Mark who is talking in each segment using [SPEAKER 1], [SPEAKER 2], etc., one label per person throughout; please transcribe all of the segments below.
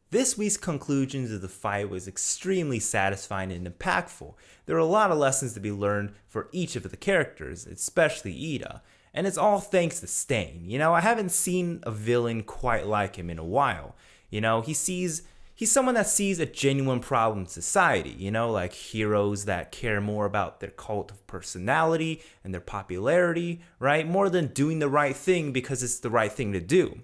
[SPEAKER 1] This week's conclusion to the fight was extremely satisfying and impactful. There are a lot of lessons to be learned for each of the characters, especially Ida, and it's all thanks to Stain. I haven't seen a villain quite like him in a while. He's someone that sees a genuine problem in society, like heroes that care more about their cult of personality and their popularity, right? More than doing the right thing because it's the right thing to do.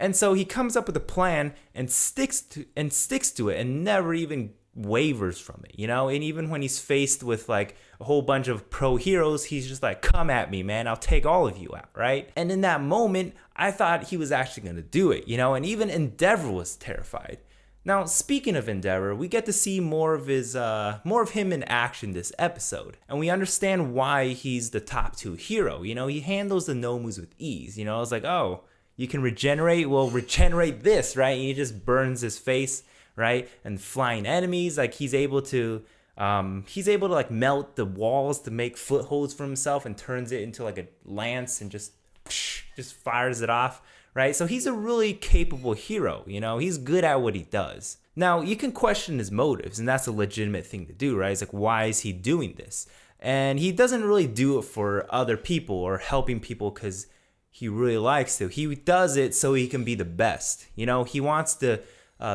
[SPEAKER 1] And so he comes up with a plan and sticks to it and never even wavers from it, And even when he's faced with like a whole bunch of pro heroes, he's just like, come at me, man. I'll take all of you out, right? And in that moment, I thought he was actually going to do it, And even Endeavor was terrified. Now, speaking of Endeavor, we get to see more of him in action this episode, and we understand why he's the top 2 hero. He handles the no moves with ease. I was like, oh, you can regenerate? Well, regenerate this, right? And he just burns his face, right? And flying enemies, like he's able to like melt the walls to make footholds for himself and turns it into like a lance and just fires it off, right? So he's a really capable hero, He's good at what he does. Now, you can question his motives, and that's a legitimate thing to do, right? It's like, why is he doing this? And he doesn't really do it for other people or helping people because he really likes to. He does it so he can be the best. He wants to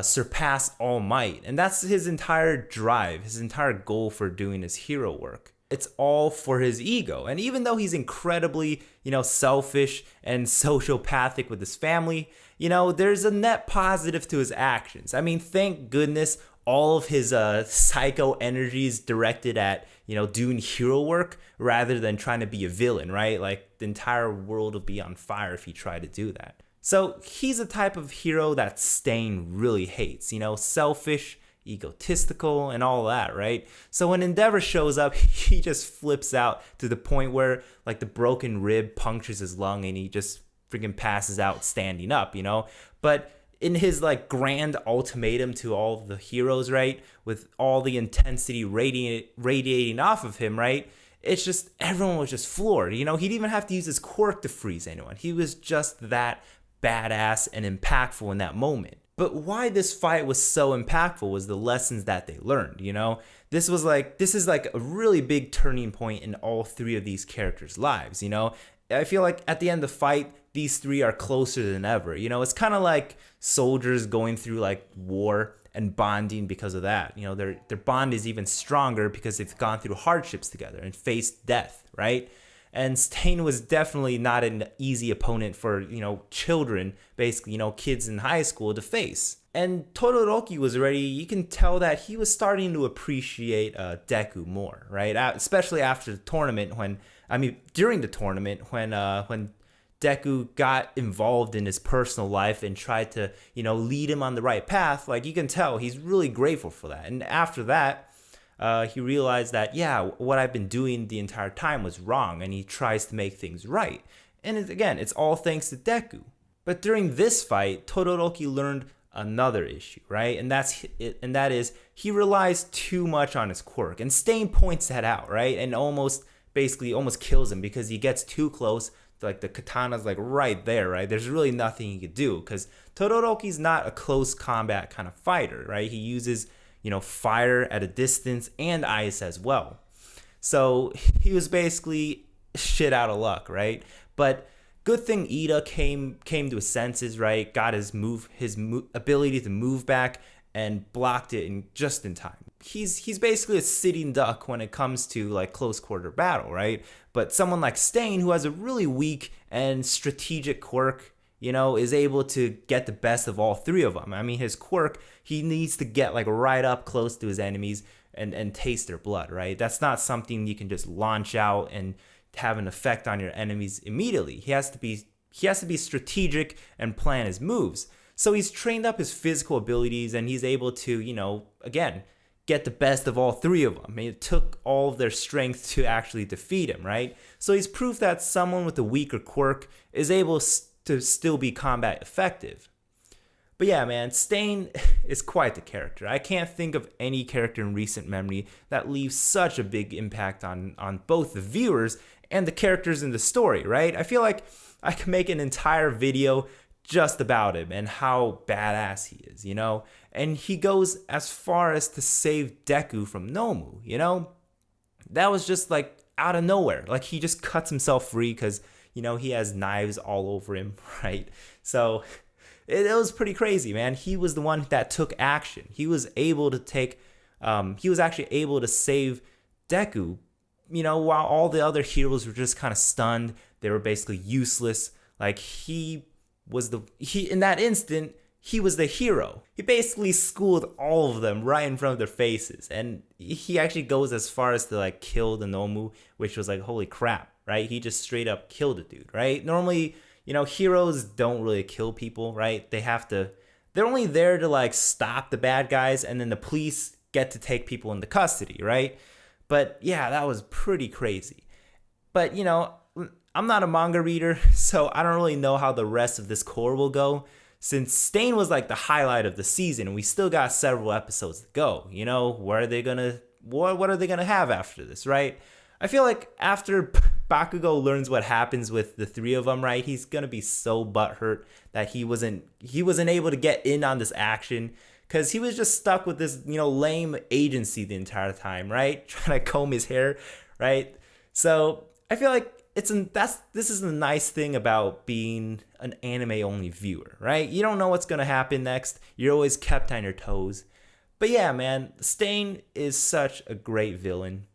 [SPEAKER 1] surpass All Might, and that's his entire drive, his entire goal for doing his hero work. It's all for his ego. And even though he's incredibly, selfish and sociopathic with his family, there's a net positive to his actions. I mean, thank goodness all of his psycho energies directed at, doing hero work rather than trying to be a villain, right? Like the entire world would be on fire if he tried to do that. So he's a type of hero that Stain really hates, selfish, egotistical, and all that, right? So when Endeavor shows up, he just flips out to the point where like the broken rib punctures his lung and he just freaking passes out standing up, But in his like grand ultimatum to all of the heroes, right, with all the intensity radiating off of him, right, it's just everyone was just floored. He didn't even have to use his quirk to freeze anyone. He was just that badass and impactful in that moment. But why this fight was so impactful was the lessons that they learned, This is like a really big turning point in all 3 of these characters' lives, I feel like at the end of the fight, these 3 are closer than ever. It's kind of like soldiers going through like war and bonding because of that. Their bond is even stronger because they've gone through hardships together and faced death, right? And Stain was definitely not an easy opponent for, children, basically, kids in high school to face. And Todoroki was already, you can tell that he was starting to appreciate Deku more, right? Especially after the tournament during the tournament when Deku got involved in his personal life and tried to, lead him on the right path. Like you can tell he's really grateful for that. And after that, he realized that, what I've been doing the entire time was wrong, and he tries to make things right. And it's all thanks to Deku. But during this fight, Todoroki learned another issue, right? And that is he relies too much on his quirk. And Stain points that out, right? And almost kills him because he gets too close. Like the katana's like right there, right? There's really nothing he could do because Todoroki's not a close combat kind of fighter, right? He uses fire at a distance and ice as well. So he was basically shit out of luck, right? But good thing Ida came to his senses, right? Got his ability to move back and blocked it just in time. He's basically a sitting duck when it comes to like close quarter battle, right? But someone like Stain, who has a really weak and strategic quirk, is able to get the best of all 3 of them. I mean, his quirk, he needs to get like right up close to his enemies and taste their blood, right? That's not something you can just launch out and have an effect on your enemies immediately. He has to be strategic and plan his moves. So he's trained up his physical abilities and he's able to, again, get the best of all 3 of them. I mean, it took all of their strength to actually defeat him, right? So he's proof that someone with a weaker quirk is able to still be combat effective. But yeah, man, Stain is quite the character. I can't think of any character in recent memory that leaves such a big impact on both the viewers and the characters in the story, right? I feel like I can make an entire video just about him and how badass he is, you know? And he goes as far as to save Deku from Nomu, you know? That was just like out of nowhere. Like he just cuts himself free because, you know, he has knives all over him, right? So it was pretty crazy, man. He was the one that took action. He was able to he was actually able to save Deku, you know, while all the other heroes were just kind of stunned. They were basically useless. Like he in that instant, he was the hero. He basically schooled all of them right in front of their faces. And he actually goes as far as to like kill the Nomu, which was like, holy crap, right? He just straight up killed a dude, right? Normally, you know, heroes don't really kill people, right? They're only there to like stop the bad guys, and then the police get to take people into custody, right? But yeah, that was pretty crazy. But, you know, I'm not a manga reader, so I don't really know how the rest of this core will go. Since Stain was like the highlight of the season, and we still got several episodes to go, you know, what are they gonna have after this, right? I feel like after Bakugo learns what happens with the three of them, right, he's gonna be so butthurt that he wasn't able to get in on this action because he was just stuck with this, you know, lame agency the entire time, right? Trying to comb his hair, right? So I feel like this is the nice thing about being an anime only viewer, right? You don't know what's gonna happen next. You're always kept on your toes. But yeah, man, Stain is such a great villain.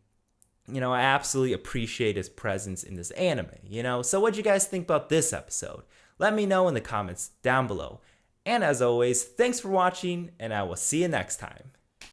[SPEAKER 1] You know, I absolutely appreciate his presence in this anime, you know? So what'd you guys think about this episode? Let me know in the comments down below. And as always, thanks for watching, and I will see you next time.